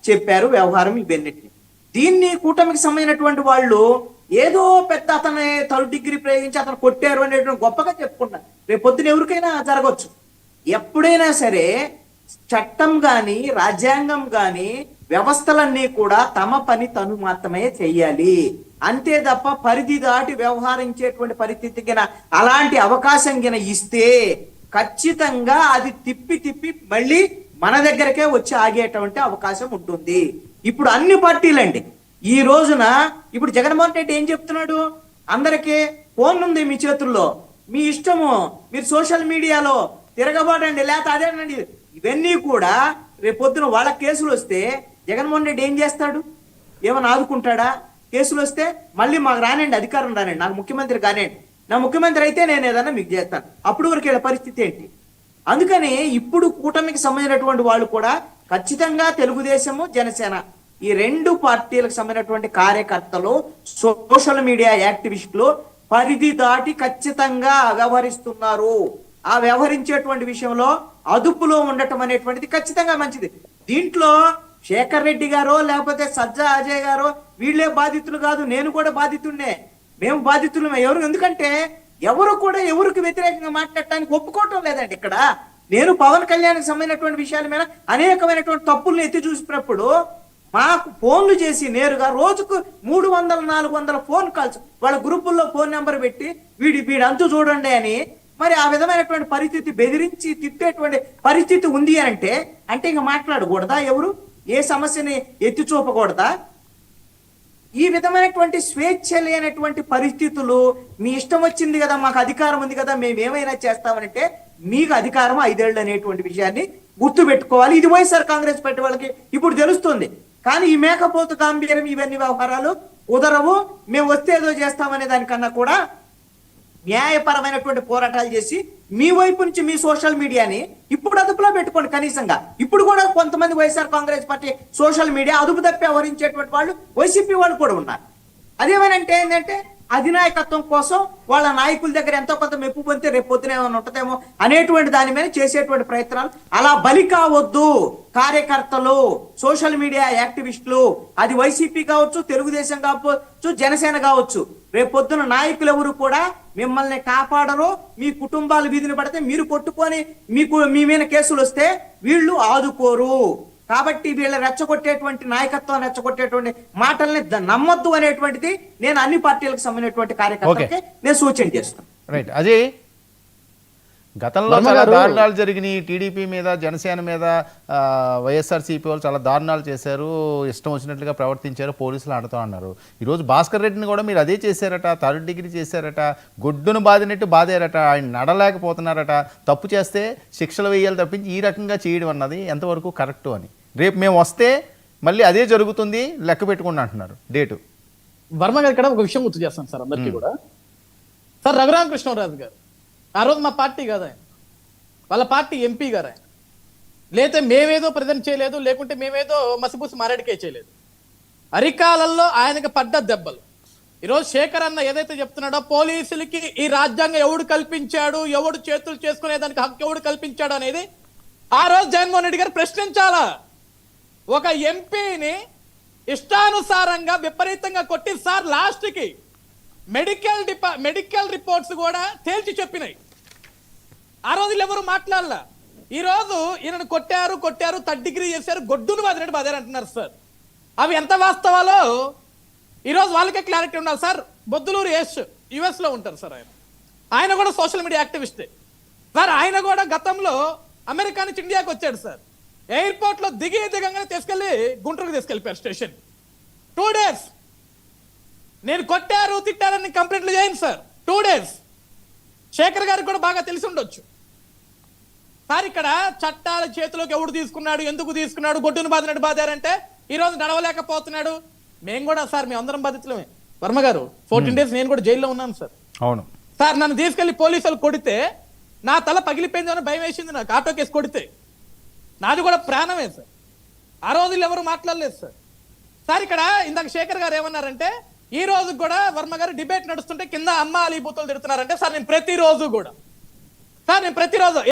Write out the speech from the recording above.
చెప్పారు వ్యవహారం ఇవన్నిటిని. దీన్ని కూటమికి సంబంధించినటువంటి వాళ్ళు ఏదో పెద్ద అతని 3rd డిగ్రీ ప్రయోగించి అతను కొట్టారు అనేటువంటి గొప్పగా చెప్పుకుంటారు. రేపు పొద్దున ఎవరికైనా జరగచ్చు. ఎప్పుడైనా సరే చట్టం కానీ రాజ్యాంగం కానీ వ్యవస్థలన్నీ కూడా తమ పని తను మాత్రమే చెయ్యాలి. అంతే తప్ప పరిధి దాటి వ్యవహరించేటువంటి పరిస్థితి కింద అలాంటి అవకాశం కింద ఇస్తే ఖచ్చితంగా అది తిప్పి తిప్పి మళ్ళీ మన దగ్గరకే వచ్చి ఆగేటువంటి అవకాశం ఉంటుంది. ఇప్పుడు అన్ని పార్టీలండి ఈ రోజున ఇప్పుడు జగన్మోహన్ రెడ్డి ఏం చెప్తున్నాడు, అందరికీ ఫోన్ ఉంది మీ చేతుల్లో, మీ ఇష్టము, మీరు సోషల్ మీడియాలో తిరగబాటండి లేకపోతే అదేనండి. ఇవన్నీ కూడా రేపొద్దున వాళ్ళ కేసులు వస్తే జగన్మోహన్ రెడ్డి ఏం చేస్తాడు? ఏమైనా ఆదుకుంటాడా? కేసులు వస్తే మళ్ళీ మాకు రానండి, అధికారం రానండి, నాకు ముఖ్యమంత్రి కానండి, నా ముఖ్యమంత్రి అయితే నేను ఏదన్నా మీకు చేస్తాను, అప్పుడు వరకు వీళ్ళ పరిస్థితి ఏంటి? అందుకని ఇప్పుడు కూటమికి సంబంధించినటువంటి వాళ్ళు కూడా ఖచ్చితంగా తెలుగుదేశము జనసేన ఈ 2 పార్టీలకు సంబంధించినటువంటి కార్యకర్తలు సోషల్ మీడియా యాక్టివిస్టులు పరిధి దాటి ఖచ్చితంగా వ్యవహరిస్తున్నారు. ఆ వ్యవహరించేటువంటి విషయంలో అదుపులో ఉండటం అనేటువంటిది ఖచ్చితంగా మంచిది. దీంట్లో శేఖర్ రెడ్డి గారో లేకపోతే సజ్జా అజయ్ గారో వీళ్ళే బాధితులు కాదు, నేను కూడా బాధితున్నే, మేము బాధితులమే. ఎవరు? ఎందుకంటే ఎవరు కూడా ఎవరికి వ్యతిరేకంగా మాట్లాడటానికి ఒప్పుకోవటం లేదండి. ఇక్కడ నేను పవన్ కళ్యాణ్కి సంబంధించినటువంటి విషయాల మీద అనేకమైనటువంటి తప్పులను ఎత్తి చూసినప్పుడు మాకు ఫోన్లు చేసి నేరుగా రోజుకు 300-400 ఫోన్ కాల్స్ వాళ్ళ గ్రూపుల్లో ఫోన్ నెంబర్ పెట్టి వీడంతు చూడండి అని మరి ఆ విధమైనటువంటి పరిస్థితి బెదిరించి తిట్టేటువంటి పరిస్థితి ఉంది అంటే ఇంకా మాట్లాడకూడదా? ఎవరు ఏ సమస్యని ఎత్తి చూపకూడదా? ఈ విధమైనటువంటి స్వేచ్ఛ లేనటువంటి పరిస్థితులు, మీ ఇష్టం వచ్చింది కదా, మాకు అధికారం ఉంది కదా, మేము ఏమైనా చేస్తామనంటే మీకు అధికారం 5 ఏళ్ళు అనేటువంటి విషయాన్ని గుర్తు పెట్టుకోవాలి. ఇది వైఎస్ఆర్ కాంగ్రెస్ పార్టీ వాళ్ళకి ఇప్పుడు తెలుస్తుంది. కానీ ఈ మేకపోతు గాంభీర్యం ఇవన్నీ వ్యవహారాలు కుదరవు, మేము వస్తే ఏదో చేస్తామనే దానికన్నా కూడా న్యాయపరమైనటువంటి పోరాటాలు చేసి మీ వైపు నుంచి మీ సోషల్ మీడియాని ఇప్పుడు అదుపులో పెట్టుకోండి. కనీసంగా ఇప్పుడు కూడా కొంతమంది YSR Congress party social media అదుపు తప్పి వ్యవహరించేటువంటి వాళ్ళు వైసీపీ వాళ్ళు కూడా ఉన్నారు. అదేమనంటే ఏంటంటే అధినాయకత్వం కోసం వాళ్ళ నాయకుల దగ్గర ఎంతో కొంత మెప్పు పొందితే రేపు పొద్దున ఏమైనా ఉంటుందేమో అనేటువంటి దాని మీద చేసేటువంటి ప్రయత్నాలు అలా బలి కావద్దు. కార్యకర్తలు, సోషల్ మీడియా యాక్టివిస్టులు, అది వైసీపీ కావచ్చు, తెలుగుదేశం కావచ్చు, జనసేన కావచ్చు, రేపు పొద్దున నాయకులు ఎవరు కూడా మిమ్మల్ని కాపాడరు. మీ కుటుంబాలు వీధిని పడితే మీరు కొట్టుకొని మీ మీద కేసులు వస్తే వీళ్ళు ఆదుకోరు. కాబట్టి వీళ్ళ రెచ్చగొట్టేటువంటి నాయకత్వం రెచ్చగొట్టేటువంటి మాటల్ని నమ్మొద్దు అనేటువంటిది నేను అన్ని పార్టీలకు సంబంధించినటువంటి కార్యకర్తలకి నేను సూచన చేస్తాను. రైట్. అజయ్, గతంలో చాలా దారుణాలు జరిగినాయి టీడీపీ మీద, జనసేన మీద. వైఎస్ఆర్సీపీ వాళ్ళు చాలా దారుణాలు చేశారు, ఇష్టం వచ్చినట్లుగా ప్రవర్తించారు, పోలీసులు ఆడుతూ అన్నారు. ఈరోజు భాస్కర్ రెడ్డిని కూడా మీరు అదే చేశారట, 3rd డిగ్రీ చేశారట, గొడ్డును బాదినట్టు బాధారట, ఆయన నడలేకపోతున్నారట, తప్పు చేస్తే శిక్షలు వేయాలి తప్పించి ఈ రకంగా చేయడం అన్నది ఎంతవరకు కరెక్టు అని. రేపు మేము వస్తే మళ్ళీ అదే జరుగుతుంది, లెక్క పెట్టుకుంటూ అంటున్నారు డేటు. వర్మ గారు ఇక్కడ ఒక విషయం గుర్తు చేస్తాను సార్ అందరికీ కూడా. సార్ రఘురామకృష్ణరాజు గారు ఆ రోజు మా పార్టీ కాదు, ఆయన వాళ్ళ పార్టీ ఎంపీ గారు. ఆయన లేతే మేమేదో ప్రజెంట్ చేయలేదు, లేకుంటే మేమేదో మసిపూసి మారేడికే చేయలేదు. అరికాలల్లో ఆయనకి పడ్డ దెబ్బలు. ఈరోజు శేఖర్ అన్న ఏదైతే చెప్తున్నాడో పోలీసులకి ఈ రాజ్యాంగం ఎవడు కల్పించాడు, ఎవడు చేతులు చేసుకునేదానికి హక్కు ఎవడు కల్పించాడు అనేది ఆ రోజు జగన్మోహన్ రెడ్డి గారు ప్రశ్నించాలా. ఒక ఎంపీని ఇష్టానుసారంగా విపరీతంగా కొట్టి సార్ లాస్ట్కి మెడికల్ రిపోర్ట్స్ కూడా తేల్చి చెప్పినాయి. ఆ రోజులు ఎవరు మాట్లాడలా. ఈ రోజు ఈయనను కొట్టారు 3rd డిగ్రీ చేశారు, గొడ్డును బాదినట్టు బాధారు అంటున్నారు సార్. అవి ఎంత వాస్తవాలో ఈరోజు వాళ్ళకే క్లారిటీ ఉండాలి సార్. బొద్దులూరు యుఎస్ లో ఉంటారు సార్. ఆయన కూడా సోషల్ మీడియా యాక్టివిస్టే సార్. ఆయన కూడా గతంలో అమెరికా నుంచి ఇండియాకి వచ్చాడు సార్. ఎయిర్పోర్ట్ లో దిగంగానే తీసుకెళ్లి గుంటూరుకు తీసుకెళ్ళిపోయారు స్టేషన్. 2 days నేను కొట్టారు తిట్టారని కంప్లైంట్లు చేయండి సార్. 2 days. శేఖర్ గారికి కూడా బాగా తెలిసి ఉండొచ్చు సార్. ఇక్కడ చట్టాల చేతిలోకి ఎవడు తీసుకున్నాడు, ఎందుకు తీసుకున్నాడు, గొడ్డును బాధినట్టు బాధారంటే ఈ రోజు నడవలేకపోతున్నాడు. మేము కూడా సార్ మేము అందరం బాధితులమే. వర్మ గారు 14 days నేను కూడా జైల్లో ఉన్నాను సార్. అవును సార్. నన్ను తీసుకెళ్లి పోలీసులు కొడితే నా తల పగిలిపోయిందని భయం వేసింది నాకు. ఆటో కేసు కొడితే నాది కూడా ప్రాణమే సార్. ఆ రోజులు ఎవరు మాట్లాడలేదు సార్. సార్ ఇక్కడ ఇందాక శేఖర్ గారు ఏమన్నారంటే ఈ రోజు కూడా వర్మ గారు డిబేట్ నడుస్తుంటే కింద అమ్మ అలీ బూతులు తిడుతున్నారంటే సార్ నేను ప్రతిరోజు